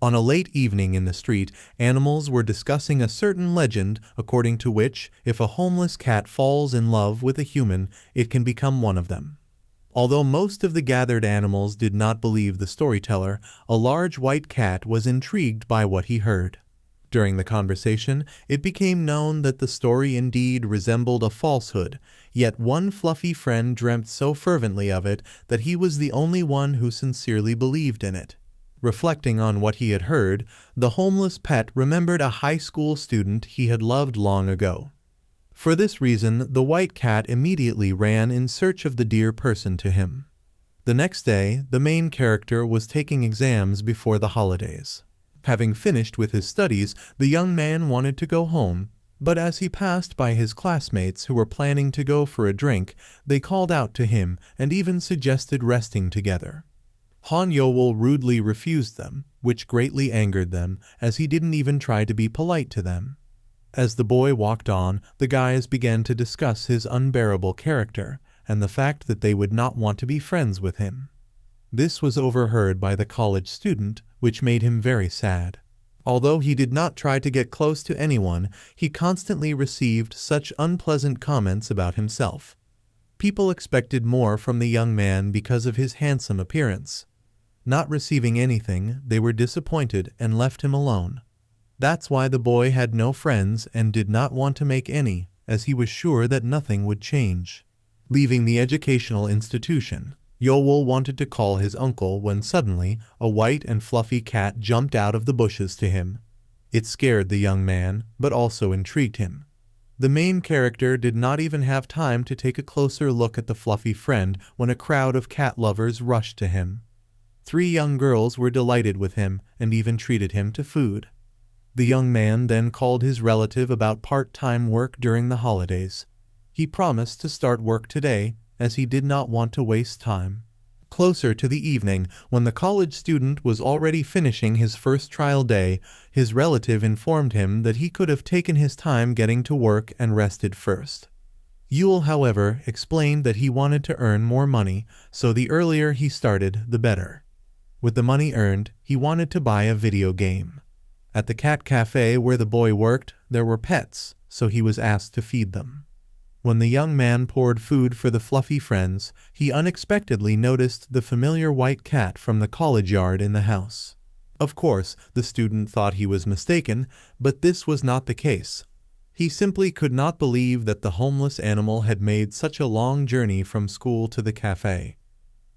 On a late evening in the street, animals were discussing a certain legend according to which, if a homeless cat falls in love with a human, it can become one of them. Although most of the gathered animals did not believe the storyteller, a large white cat was intrigued by what he heard. During the conversation, it became known that the story indeed resembled a falsehood, yet one fluffy friend dreamt so fervently of it that he was the only one who sincerely believed in it. Reflecting on what he had heard, the homeless pet remembered a high school student he had loved long ago. For this reason, the white cat immediately ran in search of the dear person to him. The next day, the main character was taking exams before the holidays. Having finished with his studies, the young man wanted to go home, but as he passed by his classmates who were planning to go for a drink, they called out to him and even suggested resting together. Yeoul rudely refused them, which greatly angered them, as he didn't even try to be polite to them. As the boy walked on, the guys began to discuss his unbearable character, and the fact that they would not want to be friends with him. This was overheard by the college student, which made him very sad. Although he did not try to get close to anyone, he constantly received such unpleasant comments about himself. People expected more from the young man because of his handsome appearance. Not receiving anything, they were disappointed and left him alone. That's why the boy had no friends and did not want to make any, as he was sure that nothing would change. Leaving the educational institution, Yeoul wanted to call his uncle when suddenly a white and fluffy cat jumped out of the bushes to him. It scared the young man, but also intrigued him. The main character did not even have time to take a closer look at the fluffy friend when a crowd of cat lovers rushed to him. 3 young girls were delighted with him and even treated him to food. The young man then called his relative about part-time work during the holidays. He promised to start work today, as he did not want to waste time. Closer to the evening, when the college student was already finishing his first trial day, his relative informed him that he could have taken his time getting to work and rested first. Yeoul, however, explained that he wanted to earn more money, so the earlier he started, the better. With the money earned, he wanted to buy a video game. At the cat cafe where the boy worked, there were pets, so he was asked to feed them. When the young man poured food for the fluffy friends, he unexpectedly noticed the familiar white cat from the college yard in the house. Of course, the student thought he was mistaken, but this was not the case. He simply could not believe that the homeless animal had made such a long journey from school to the cafe.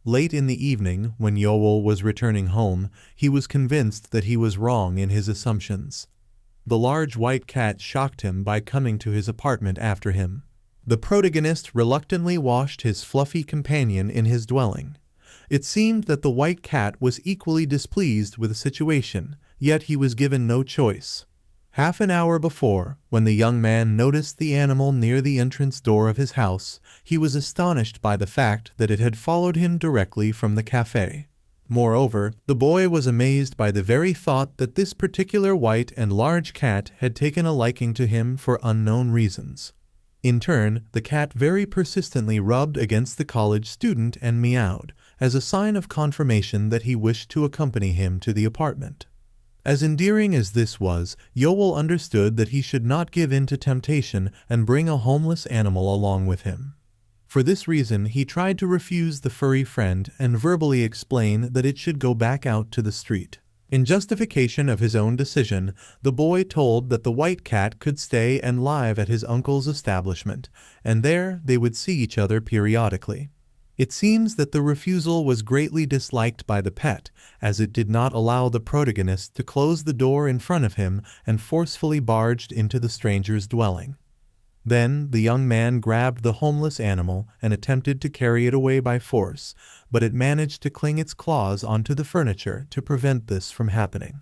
Late in the evening, when Yeoul was returning home, he was convinced that he was wrong in his assumptions. The large white cat shocked him by coming to his apartment after him. The protagonist reluctantly washed his fluffy companion in his dwelling. It seemed that the white cat was equally displeased with the situation, yet he was given no choice. Half an hour before, when the young man noticed the animal near the entrance door of his house, he was astonished by the fact that it had followed him directly from the cafe. Moreover, the boy was amazed by the very thought that this particular white and large cat had taken a liking to him for unknown reasons. In turn, the cat very persistently rubbed against the college student and meowed, as a sign of confirmation that he wished to accompany him to the apartment. As endearing as this was, Yeoul understood that he should not give in to temptation and bring a homeless animal along with him. For this reason, he tried to refuse the furry friend and verbally explain that it should go back out to the street. In justification of his own decision, the boy told that the white cat could stay and live at his uncle's establishment, and there they would see each other periodically. It seems that the refusal was greatly disliked by the pet, as it did not allow the protagonist to close the door in front of him and forcefully barged into the stranger's dwelling. Then the young man grabbed the homeless animal and attempted to carry it away by force, but it managed to cling its claws onto the furniture to prevent this from happening.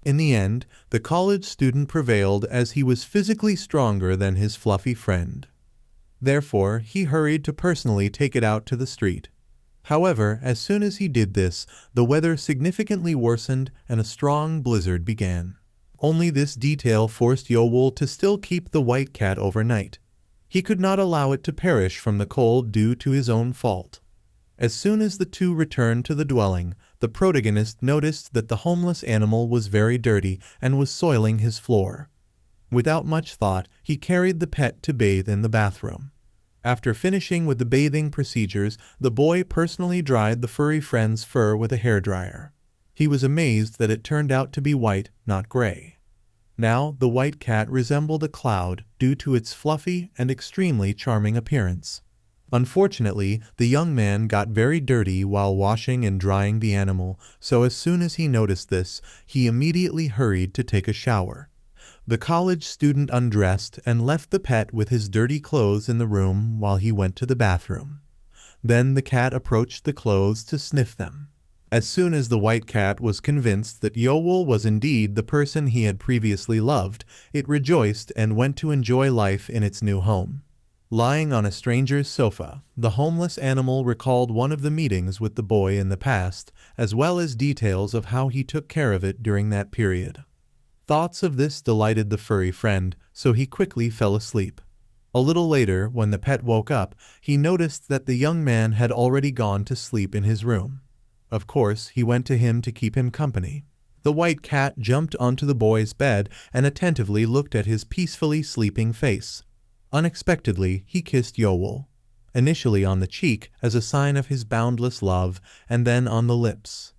In the end, the college student prevailed as he was physically stronger than his fluffy friend. Therefore, he hurried to personally take it out to the street. However, as soon as he did this, the weather significantly worsened and a strong blizzard began. Only this detail forced Yeoul to still keep the white cat overnight. He could not allow it to perish from the cold due to his own fault. As soon as the two returned to the dwelling, the protagonist noticed that the homeless animal was very dirty and was soiling his floor. Without much thought, he carried the pet to bathe in the bathroom. After finishing with the bathing procedures, the boy personally dried the furry friend's fur with a hairdryer. He was amazed that it turned out to be white, not gray. Now, the white cat resembled a cloud due to its fluffy and extremely charming appearance. Unfortunately, the young man got very dirty while washing and drying the animal, so as soon as he noticed this, he immediately hurried to take a shower. The college student undressed and left the pet with his dirty clothes in the room while he went to the bathroom. Then the cat approached the clothes to sniff them. As soon as the white cat was convinced that Yeoul was indeed the person he had previously loved, it rejoiced and went to enjoy life in its new home. Lying on a stranger's sofa, the homeless animal recalled one of the meetings with the boy in the past, as well as details of how he took care of it during that period. Thoughts of this delighted the furry friend, so he quickly fell asleep. A little later, when the pet woke up, he noticed that the young man had already gone to sleep in his room. Of course, he went to him to keep him company. The white cat jumped onto the boy's bed and attentively looked at his peacefully sleeping face. Unexpectedly, he kissed Yeoul, initially on the cheek as a sign of his boundless love, and then on the lips.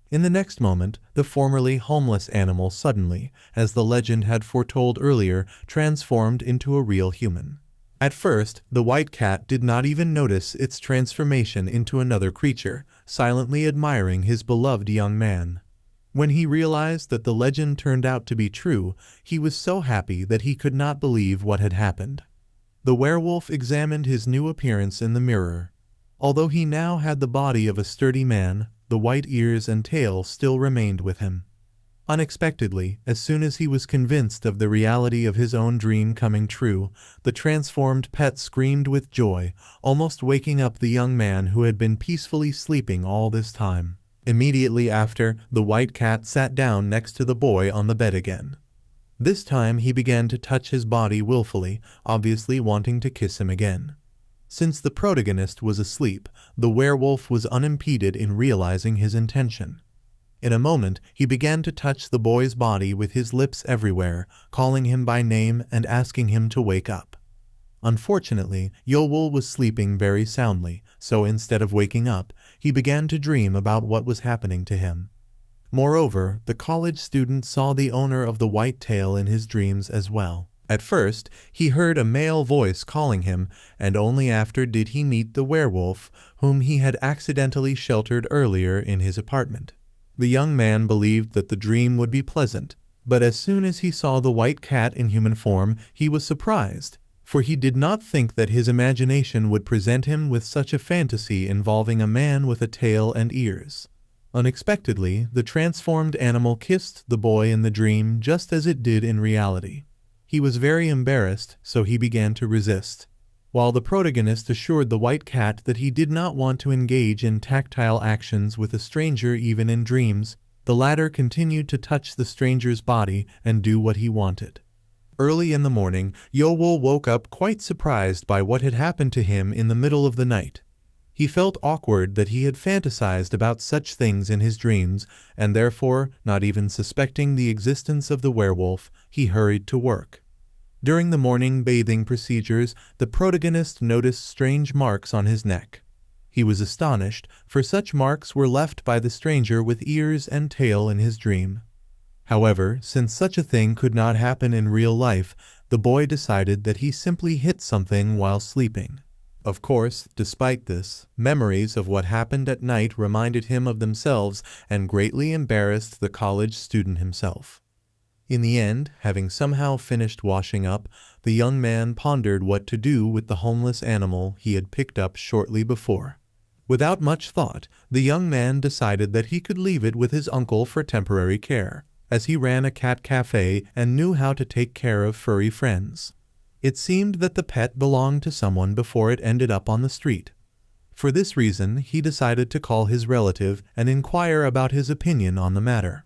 In the next moment, the formerly homeless animal suddenly, as the legend had foretold earlier, transformed into a real human. At first, the white cat did not even notice its transformation into another creature, silently admiring his beloved young man. When he realized that the legend turned out to be true, he was so happy that he could not believe what had happened. The werewolf examined his new appearance in the mirror. Although he now had the body of a sturdy man, the white ears and tail still remained with him. Unexpectedly, as soon as he was convinced of the reality of his own dream coming true, the transformed pet screamed with joy, almost waking up the young man who had been peacefully sleeping all this time. Immediately after, the white cat sat down next to the boy on the bed again. This time he began to touch his body willfully, obviously wanting to kiss him again. Since the protagonist was asleep, the werewolf was unimpeded in realizing his intention. In a moment, he began to touch the boy's body with his lips everywhere, calling him by name and asking him to wake up. Unfortunately, Yeoul was sleeping very soundly, so instead of waking up, he began to dream about what was happening to him. Moreover, the college student saw the owner of the white tail in his dreams as well. At first, he heard a male voice calling him, and only after did he meet the werewolf, whom he had accidentally sheltered earlier in his apartment. The young man believed that the dream would be pleasant, but as soon as he saw the white cat in human form, he was surprised, for he did not think that his imagination would present him with such a fantasy involving a man with a tail and ears. Unexpectedly, the transformed animal kissed the boy in the dream just as it did in reality. He was very embarrassed, so he began to resist. While the protagonist assured the white cat that he did not want to engage in tactile actions with a stranger even in dreams, the latter continued to touch the stranger's body and do what he wanted. Early in the morning, Yeoul woke up quite surprised by what had happened to him in the middle of the night. He felt awkward that he had fantasized about such things in his dreams, and therefore, not even suspecting the existence of the werewolf, he hurried to work. During the morning bathing procedures, the protagonist noticed strange marks on his neck. He was astonished, for such marks were left by the stranger with ears and tail in his dream. However, since such a thing could not happen in real life, the boy decided that he simply hit something while sleeping. Of course, despite this, memories of what happened at night reminded him of themselves and greatly embarrassed the college student himself. In the end, having somehow finished washing up, the young man pondered what to do with the homeless animal he had picked up shortly before. Without much thought, the young man decided that he could leave it with his uncle for temporary care, as he ran a cat cafe and knew how to take care of furry friends. It seemed that the pet belonged to someone before it ended up on the street. For this reason, he decided to call his relative and inquire about his opinion on the matter.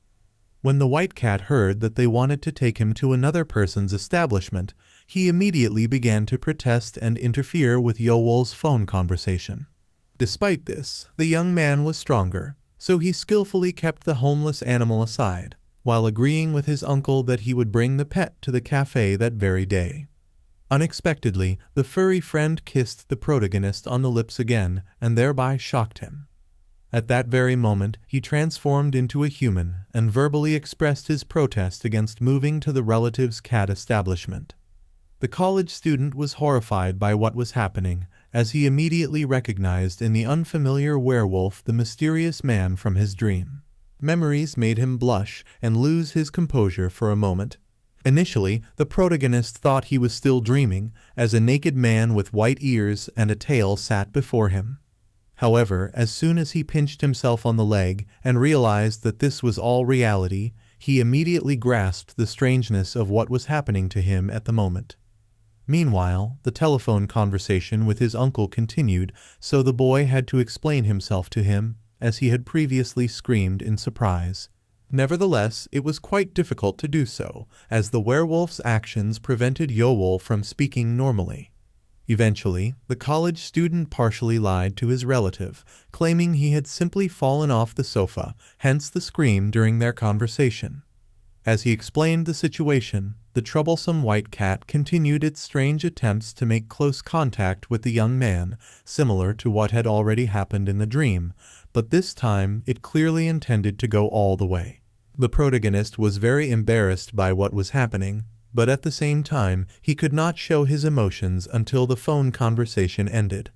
When the white cat heard that they wanted to take him to another person's establishment, he immediately began to protest and interfere with Yeoul's phone conversation. Despite this, the young man was stronger, so he skillfully kept the homeless animal aside, while agreeing with his uncle that he would bring the pet to the cafe that very day. Unexpectedly, the furry friend kissed the protagonist on the lips again and thereby shocked him. At that very moment, he transformed into a human and verbally expressed his protest against moving to the relative's cat establishment. The college student was horrified by what was happening, as he immediately recognized in the unfamiliar werewolf the mysterious man from his dream. Memories made him blush and lose his composure for a moment. Initially, the protagonist thought he was still dreaming, as a naked man with white ears and a tail sat before him. However, as soon as he pinched himself on the leg and realized that this was all reality, he immediately grasped the strangeness of what was happening to him at the moment. Meanwhile, the telephone conversation with his uncle continued, so the boy had to explain himself to him, as he had previously screamed in surprise. Nevertheless, it was quite difficult to do so, as the werewolf's actions prevented Yeoul from speaking normally. Eventually, the college student partially lied to his relative, claiming he had simply fallen off the sofa, hence the scream during their conversation. As he explained the situation, the troublesome white cat continued its strange attempts to make close contact with the young man, similar to what had already happened in the dream, but this time it clearly intended to go all the way. The protagonist was very embarrassed by what was happening, but at the same time, he could not show his emotions until the phone conversation ended.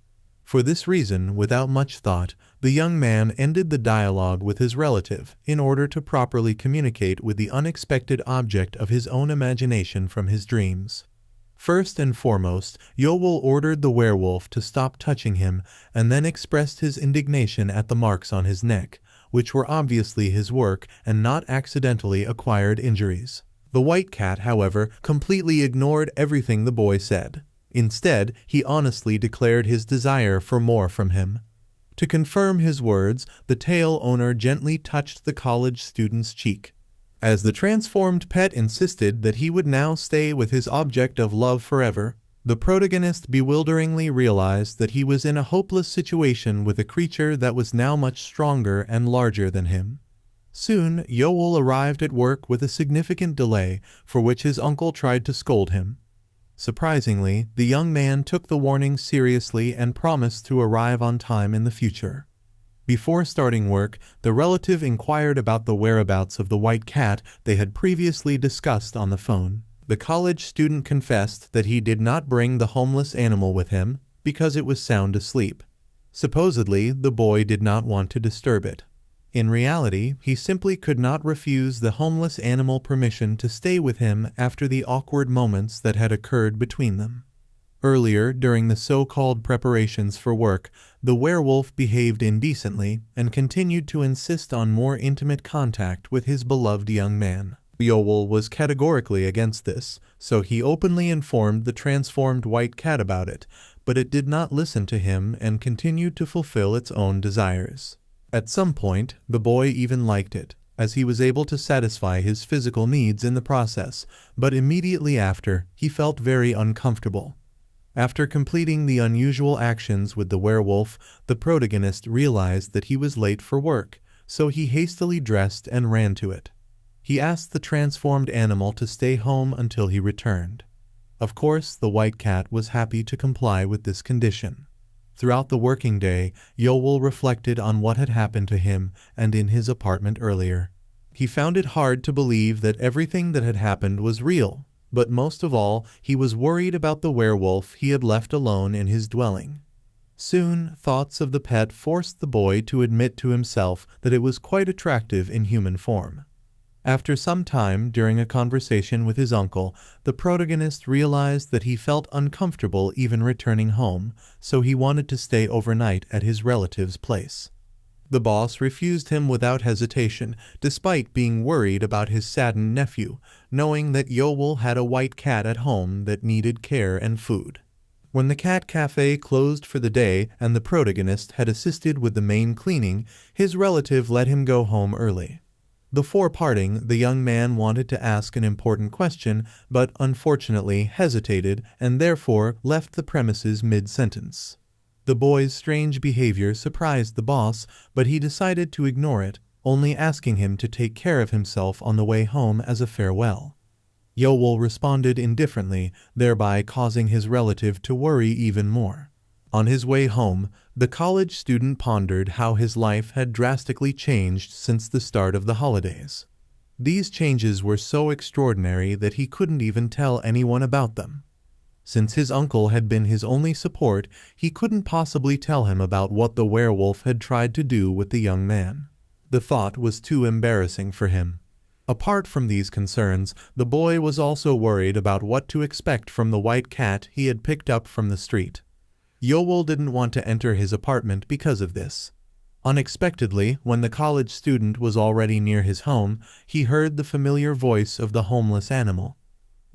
For this reason, without much thought, the young man ended the dialogue with his relative in order to properly communicate with the unexpected object of his own imagination from his dreams. First and foremost, Yeoul ordered the werewolf to stop touching him and then expressed his indignation at the marks on his neck, which were obviously his work and not accidentally acquired injuries. The white cat, however, completely ignored everything the boy said. Instead, he honestly declared his desire for more from him. To confirm his words, the tail owner gently touched the college student's cheek. As the transformed pet insisted that he would now stay with his object of love forever, the protagonist bewilderingly realized that he was in a hopeless situation with a creature that was now much stronger and larger than him. Soon, Yeoul arrived at work with a significant delay, for which his uncle tried to scold him. Surprisingly, the young man took the warning seriously and promised to arrive on time in the future. Before starting work, the relative inquired about the whereabouts of the white cat they had previously discussed on the phone. The college student confessed that he did not bring the homeless animal with him because it was sound asleep. Supposedly, the boy did not want to disturb it. In reality, he simply could not refuse the homeless animal permission to stay with him after the awkward moments that had occurred between them. Earlier, during the so-called preparations for work, the werewolf behaved indecently and continued to insist on more intimate contact with his beloved young man. Yeoul was categorically against this, so he openly informed the transformed white cat about it, but it did not listen to him and continued to fulfill its own desires. At some point, the boy even liked it, as he was able to satisfy his physical needs in the process, but immediately after, he felt very uncomfortable. After completing the unusual actions with the werewolf, the protagonist realized that he was late for work, so he hastily dressed and ran to it. He asked the transformed animal to stay home until he returned. Of course, the white cat was happy to comply with this condition. Throughout the working day, Yeoul reflected on what had happened to him and in his apartment earlier. He found it hard to believe that everything that had happened was real, but most of all, he was worried about the werewolf he had left alone in his dwelling. Soon, thoughts of the pet forced the boy to admit to himself that it was quite attractive in human form. After some time, during a conversation with his uncle, the protagonist realized that he felt uncomfortable even returning home, so he wanted to stay overnight at his relative's place. The boss refused him without hesitation, despite being worried about his saddened nephew, knowing that Yeoul had a white cat at home that needed care and food. When the cat cafe closed for the day and the protagonist had assisted with the main cleaning, his relative let him go home early. Before parting, the young man wanted to ask an important question, but unfortunately hesitated and therefore left the premises mid-sentence. The boy's strange behavior surprised the boss, but he decided to ignore it, only asking him to take care of himself on the way home as a farewell. Yeoul responded indifferently, thereby causing his relative to worry even more. On his way home, the college student pondered how his life had drastically changed since the start of the holidays. These changes were so extraordinary that he couldn't even tell anyone about them. Since his uncle had been his only support, he couldn't possibly tell him about what the werewolf had tried to do with the young man. The thought was too embarrassing for him. Apart from these concerns, the boy was also worried about what to expect from the white cat he had picked up from the street. Yeoul didn't want to enter his apartment because of this. Unexpectedly, when the college student was already near his home, he heard the familiar voice of the homeless animal.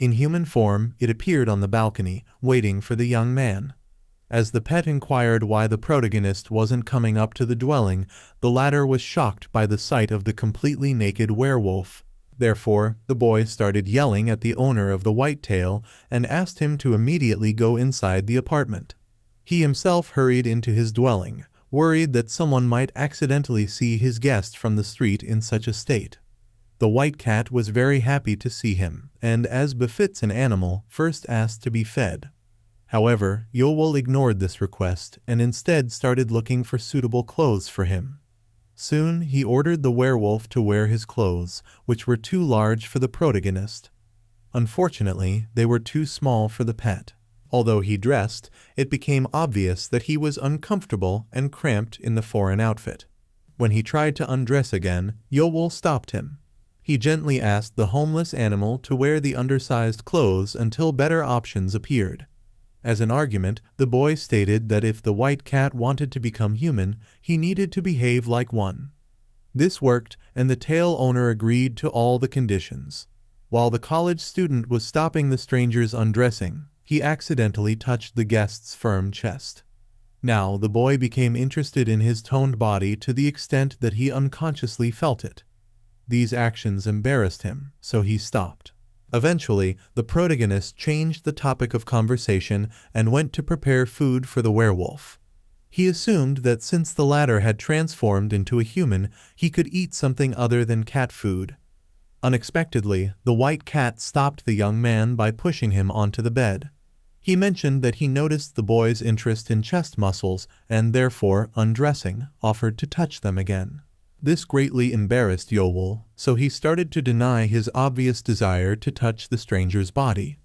In human form, it appeared on the balcony, waiting for the young man. As the pet inquired why the protagonist wasn't coming up to the dwelling, the latter was shocked by the sight of the completely naked werewolf. Therefore, the boy started yelling at the owner of the white tail and asked him to immediately go inside the apartment. He himself hurried into his dwelling, worried that someone might accidentally see his guest from the street in such a state. The white cat was very happy to see him, and as befits an animal, first asked to be fed. However, Yeoul ignored this request and instead started looking for suitable clothes for him. Soon, he ordered the werewolf to wear his clothes, which were too large for the protagonist. Unfortunately, they were too small for the pet. Although he dressed, it became obvious that he was uncomfortable and cramped in the foreign outfit. When he tried to undress again, Yeoul stopped him. He gently asked the homeless animal to wear the undersized clothes until better options appeared. As an argument, the boy stated that if the white cat wanted to become human, he needed to behave like one. This worked, and the tail owner agreed to all the conditions. While the college student was stopping the stranger's undressing, he accidentally touched the guest's firm chest. Now the boy became interested in his toned body to the extent that he unconsciously felt it. These actions embarrassed him, so he stopped. Eventually, the protagonist changed the topic of conversation and went to prepare food for the werewolf. He assumed that since the latter had transformed into a human, he could eat something other than cat food. Unexpectedly, the white cat stopped the young man by pushing him onto the bed. He mentioned that he noticed the boy's interest in chest muscles and therefore, undressing, offered to touch them again. This greatly embarrassed Yeoul, so he started to deny his obvious desire to touch the stranger's body.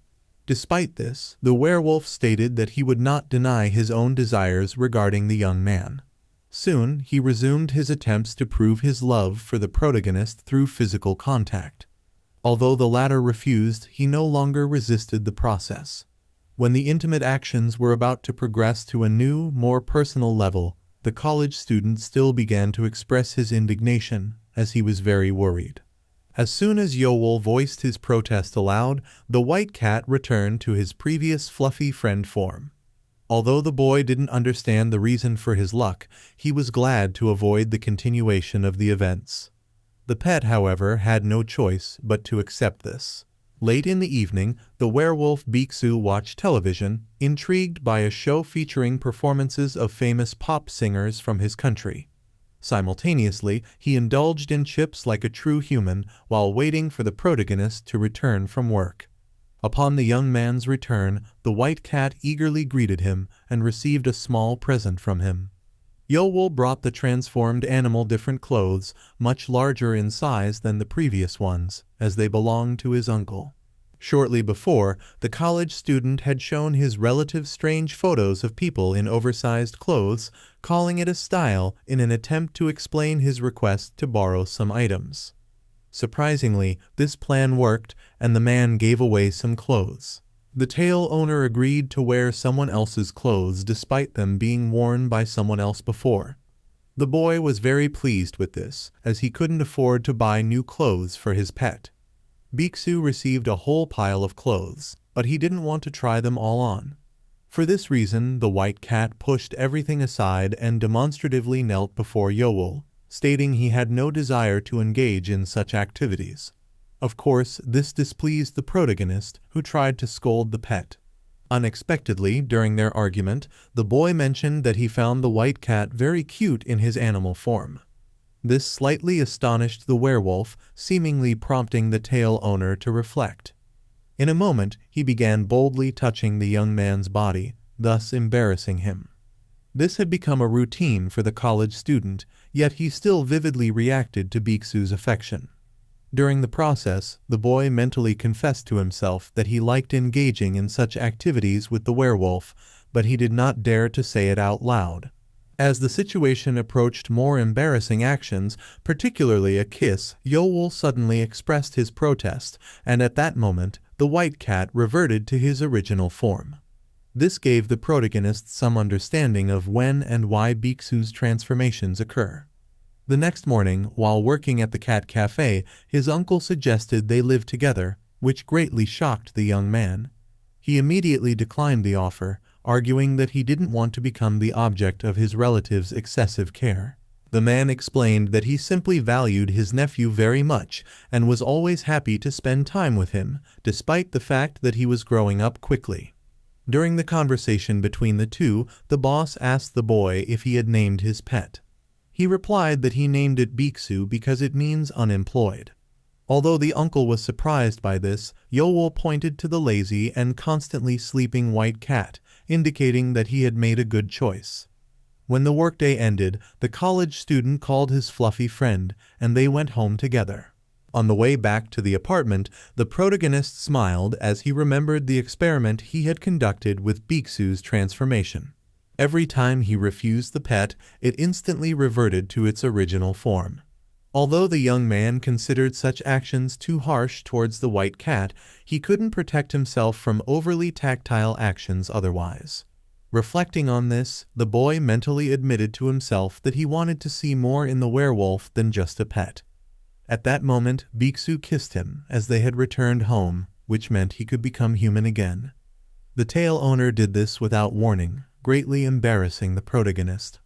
Despite this, the werewolf stated that he would not deny his own desires regarding the young man. Soon, he resumed his attempts to prove his love for the protagonist through physical contact. Although the latter refused, he no longer resisted the process. When the intimate actions were about to progress to a new, more personal level, the college student still began to express his indignation, as he was very worried. As soon as Yeoul voiced his protest aloud, the white cat returned to his previous fluffy friend form. Although the boy didn't understand the reason for his luck, he was glad to avoid the continuation of the events. The pet, however, had no choice but to accept this. Late in the evening, the werewolf Baeksu watched television, intrigued by a show featuring performances of famous pop singers from his country. Simultaneously, he indulged in chips like a true human while waiting for the protagonist to return from work. Upon the young man's return, the white cat eagerly greeted him and received a small present from him. Yeoul brought the transformed animal different clothes, much larger in size than the previous ones, as they belonged to his uncle. Shortly before, the college student had shown his relative strange photos of people in oversized clothes, calling it a style in an attempt to explain his request to borrow some items. Surprisingly, this plan worked, and the man gave away some clothes. The tail owner agreed to wear someone else's clothes despite them being worn by someone else before. The boy was very pleased with this, as he couldn't afford to buy new clothes for his pet. Baeksu received a whole pile of clothes, but he didn't want to try them all on. For this reason, the white cat pushed everything aside and demonstratively knelt before Yeoul, stating he had no desire to engage in such activities. Of course, this displeased the protagonist, who tried to scold the pet. Unexpectedly, during their argument, the boy mentioned that he found the white cat very cute in his animal form. This slightly astonished the werewolf, seemingly prompting the tail owner to reflect. In a moment, he began boldly touching the young man's body, thus embarrassing him. This had become a routine for the college student, yet he still vividly reacted to Baeksu's affection. During the process, the boy mentally confessed to himself that he liked engaging in such activities with the werewolf, but he did not dare to say it out loud. As the situation approached more embarrassing actions, particularly a kiss, Yeoul suddenly expressed his protest, and at that moment, the white cat reverted to his original form. This gave the protagonist some understanding of when and why Baeksu's transformations occur. The next morning, while working at the cat cafe, his uncle suggested they live together, which greatly shocked the young man. He immediately declined the offer, arguing that he didn't want to become the object of his relative's excessive care. The man explained that he simply valued his nephew very much and was always happy to spend time with him, despite the fact that he was growing up quickly. During the conversation between the two, the boss asked the boy if he had named his pet. He replied that he named it Baeksu because it means unemployed. Although the uncle was surprised by this, Yeoul pointed to the lazy and constantly sleeping white cat, indicating that he had made a good choice. When the workday ended, the college student called his fluffy friend, and they went home together. On the way back to the apartment, the protagonist smiled as he remembered the experiment he had conducted with Baeksu's transformation. Every time he refused the pet, it instantly reverted to its original form. Although the young man considered such actions too harsh towards the white cat, he couldn't protect himself from overly tactile actions otherwise. Reflecting on this, the boy mentally admitted to himself that he wanted to see more in the werewolf than just a pet. At that moment, Baeksu kissed him as they had returned home, which meant he could become human again. The tail owner did this without warning, greatly embarrassing the protagonist.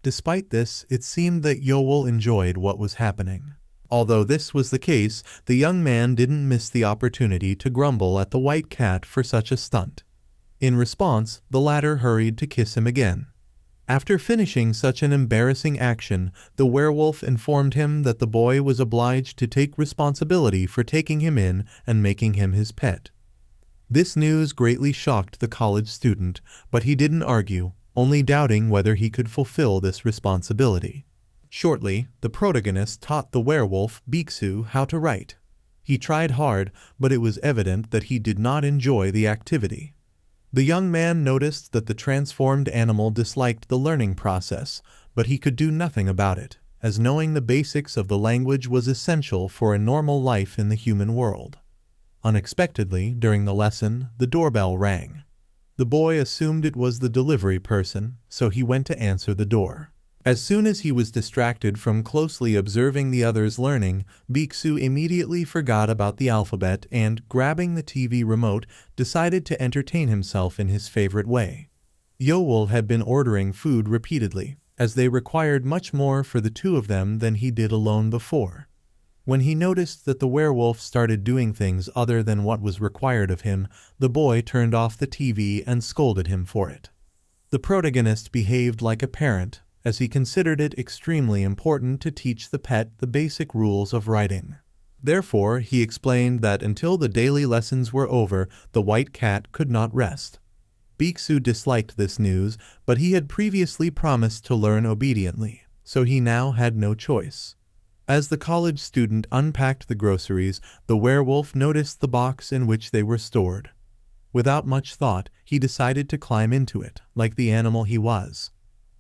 Despite this, it seemed that Yeoul enjoyed what was happening. Although this was the case, the young man didn't miss the opportunity to grumble at the white cat for such a stunt. In response, the latter hurried to kiss him again. After finishing such an embarrassing action, the werewolf informed him that the boy was obliged to take responsibility for taking him in and making him his pet. This news greatly shocked the college student, but he didn't argue, only doubting whether he could fulfill this responsibility. Shortly, the protagonist taught the werewolf Baeksu how to write. He tried hard, but it was evident that he did not enjoy the activity. The young man noticed that the transformed animal disliked the learning process, but he could do nothing about it, as knowing the basics of the language was essential for a normal life in the human world. Unexpectedly, during the lesson, the doorbell rang. The boy assumed it was the delivery person, so he went to answer the door. As soon as he was distracted from closely observing the others learning, Baeksu immediately forgot about the alphabet and, grabbing the TV remote, decided to entertain himself in his favorite way. Yeoul had been ordering food repeatedly, as they required much more for the two of them than he did alone before. When he noticed that the werewolf started doing things other than what was required of him, the boy turned off the TV and scolded him for it. The protagonist behaved like a parent, as he considered it extremely important to teach the pet the basic rules of writing. Therefore, he explained that until the daily lessons were over, the white cat could not rest. Baeksu disliked this news, but he had previously promised to learn obediently, so he now had no choice. As the college student unpacked the groceries, the werewolf noticed the box in which they were stored. Without much thought, he decided to climb into it, like the animal he was.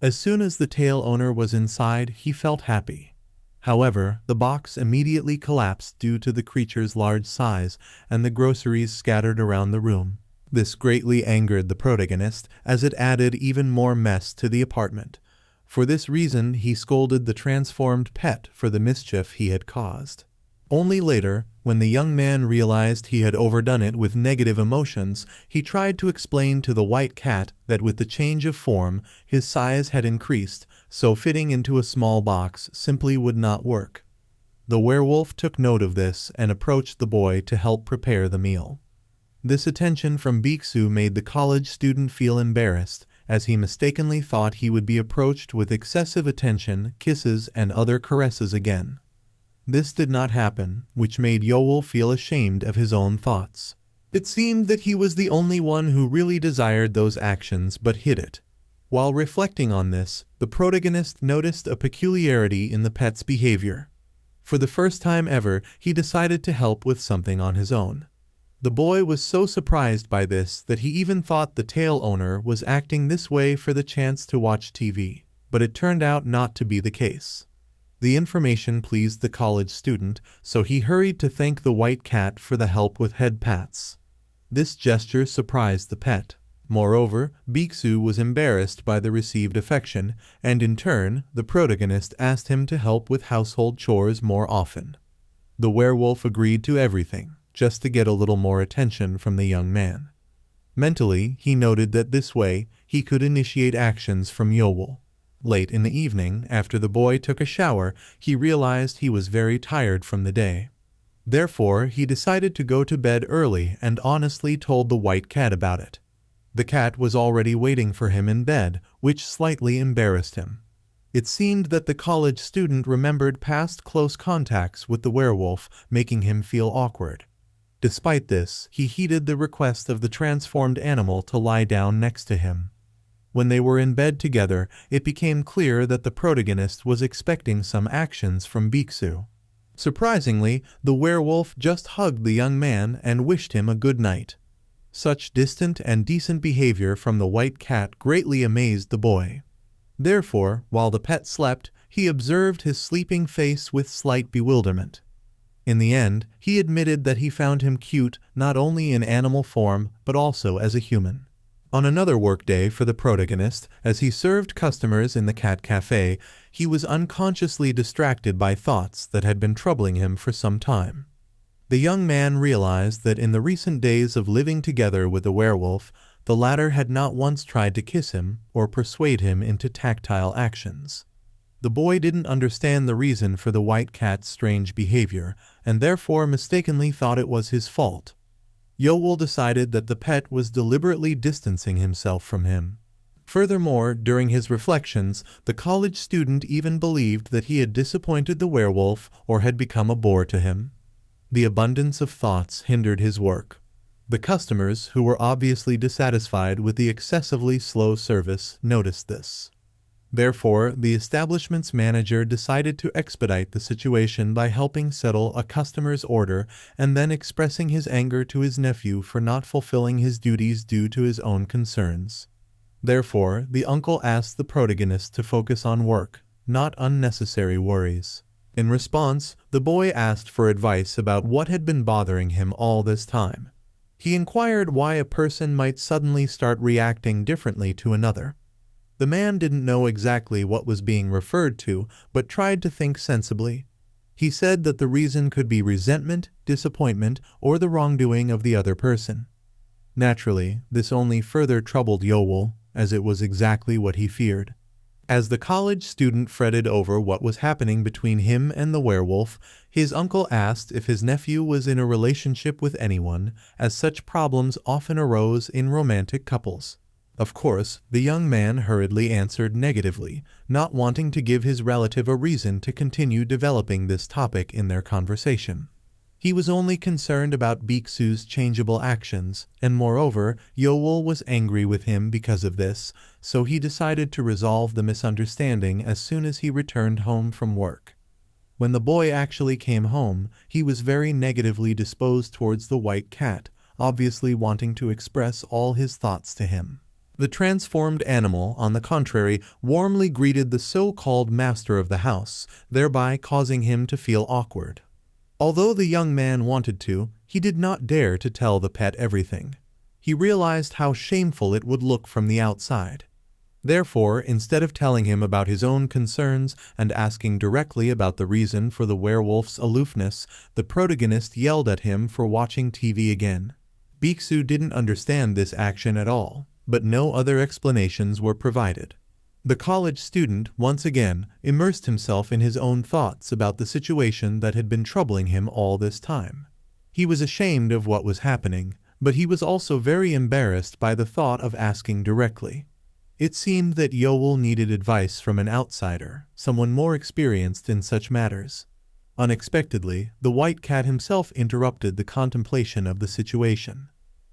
As soon as the tail owner was inside, he felt happy. However, the box immediately collapsed due to the creature's large size and the groceries scattered around the room. This greatly angered the protagonist, as it added even more mess to the apartment. For this reason, he scolded the transformed pet for the mischief he had caused. Only later, when the young man realized he had overdone it with negative emotions, he tried to explain to the white cat that with the change of form, his size had increased, so fitting into a small box simply would not work. The werewolf took note of this and approached the boy to help prepare the meal. This attention from Baeksu made the college student feel embarrassed, as he mistakenly thought he would be approached with excessive attention, kisses, and other caresses again. This did not happen, which made Yeoul feel ashamed of his own thoughts. It seemed that he was the only one who really desired those actions but hid it. While reflecting on this, the protagonist noticed a peculiarity in the pet's behavior. For the first time ever, he decided to help with something on his own. The boy was so surprised by this that he even thought the tail owner was acting this way for the chance to watch TV, but it turned out not to be the case. The information pleased the college student, so he hurried to thank the white cat for the help with head pats. This gesture surprised the pet. Moreover, Baeksu was embarrassed by the received affection, and in turn, the protagonist asked him to help with household chores more often. The werewolf agreed to everything, just to get a little more attention from the young man. Mentally, he noted that this way, he could initiate actions from Yeoul. Late in the evening, after the boy took a shower, he realized he was very tired from the day. Therefore, he decided to go to bed early and honestly told the white cat about it. The cat was already waiting for him in bed, which slightly embarrassed him. It seemed that the college student remembered past close contacts with the werewolf, making him feel awkward. Despite this, he heeded the request of the transformed animal to lie down next to him. When they were in bed together, it became clear that the protagonist was expecting some actions from Baeksu. Surprisingly, the werewolf just hugged the young man and wished him a good night. Such distant and decent behavior from the white cat greatly amazed the boy. Therefore, while the pet slept, he observed his sleeping face with slight bewilderment. In the end, he admitted that he found him cute not only in animal form but also as a human. On another workday for the protagonist, as he served customers in the cat cafe, he was unconsciously distracted by thoughts that had been troubling him for some time. The young man realized that in the recent days of living together with the werewolf, the latter had not once tried to kiss him or persuade him into tactile actions. The boy didn't understand the reason for the white cat's strange behavior, and therefore mistakenly thought it was his fault. Yeoul decided that the pet was deliberately distancing himself from him. Furthermore, during his reflections, the college student even believed that he had disappointed the werewolf or had become a bore to him. The abundance of thoughts hindered his work. The customers, who were obviously dissatisfied with the excessively slow service, noticed this. Therefore, the establishment's manager decided to expedite the situation by helping settle a customer's order and then expressing his anger to his nephew for not fulfilling his duties due to his own concerns. Therefore, the uncle asked the protagonist to focus on work, not unnecessary worries. In response, the boy asked for advice about what had been bothering him all this time. He inquired why a person might suddenly start reacting differently to another. The man didn't know exactly what was being referred to, but tried to think sensibly. He said that the reason could be resentment, disappointment, or the wrongdoing of the other person. Naturally, this only further troubled Yeoul, as it was exactly what he feared. As the college student fretted over what was happening between him and the werewolf, his uncle asked if his nephew was in a relationship with anyone, as such problems often arose in romantic couples. Of course, the young man hurriedly answered negatively, not wanting to give his relative a reason to continue developing this topic in their conversation. He was only concerned about Baeksu's changeable actions, and moreover, Yeoul was angry with him because of this, so he decided to resolve the misunderstanding as soon as he returned home from work. When the boy actually came home, he was very negatively disposed towards the white cat, obviously wanting to express all his thoughts to him. The transformed animal, on the contrary, warmly greeted the so-called master of the house, thereby causing him to feel awkward. Although the young man wanted to, he did not dare to tell the pet everything. He realized how shameful it would look from the outside. Therefore, instead of telling him about his own concerns and asking directly about the reason for the werewolf's aloofness, the protagonist yelled at him for watching TV again. Baeksu didn't understand this action at all, but no other explanations were provided. The college student, once again, immersed himself in his own thoughts about the situation that had been troubling him all this time. He was ashamed of what was happening, but he was also very embarrassed by the thought of asking directly. It seemed that Yeoul needed advice from an outsider, someone more experienced in such matters. Unexpectedly, the white cat himself interrupted the contemplation of the situation.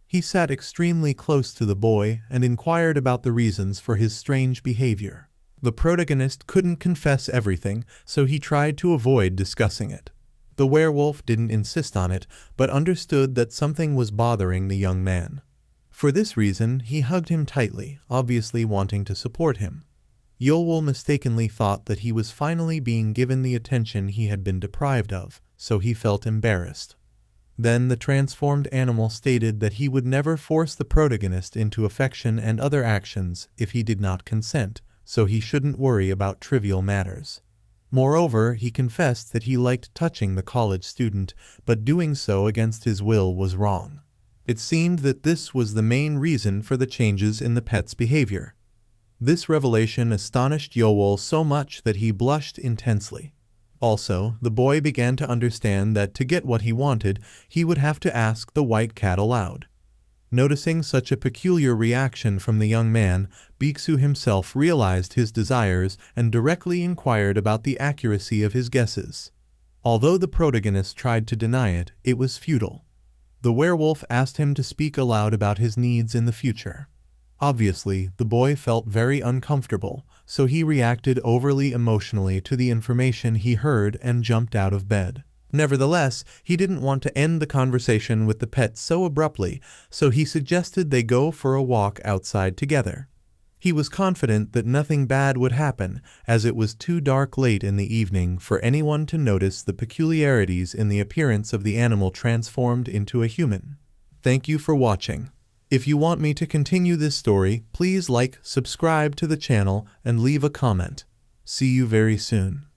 He sat extremely close to the boy and inquired about the reasons for his strange behavior. The protagonist couldn't confess everything, so he tried to avoid discussing it. The werewolf didn't insist on it, but understood that something was bothering the young man. For this reason, he hugged him tightly, obviously wanting to support him. Yeoul mistakenly thought that he was finally being given the attention he had been deprived of, so he felt embarrassed. Then the transformed animal stated that he would never force the protagonist into affection and other actions if he did not consent, so he shouldn't worry about trivial matters. Moreover, he confessed that he liked touching the college student, but doing so against his will was wrong. It seemed that this was the main reason for the changes in the pet's behavior. This revelation astonished Yeoul so much that he blushed intensely. Also, the boy began to understand that to get what he wanted, he would have to ask the white cat aloud. Noticing such a peculiar reaction from the young man, Baeksu himself realized his desires and directly inquired about the accuracy of his guesses. Although the protagonist tried to deny it, it was futile. The werewolf asked him to speak aloud about his needs in the future. Obviously, the boy felt very uncomfortable, so he reacted overly emotionally to the information he heard and jumped out of bed. Nevertheless, he didn't want to end the conversation with the pet so abruptly, so he suggested they go for a walk outside together. He was confident that nothing bad would happen, as it was too dark late in the evening for anyone to notice the peculiarities in the appearance of the animal transformed into a human. Thank you for watching. If you want me to continue this story, please like, subscribe to the channel, and leave a comment. See you very soon.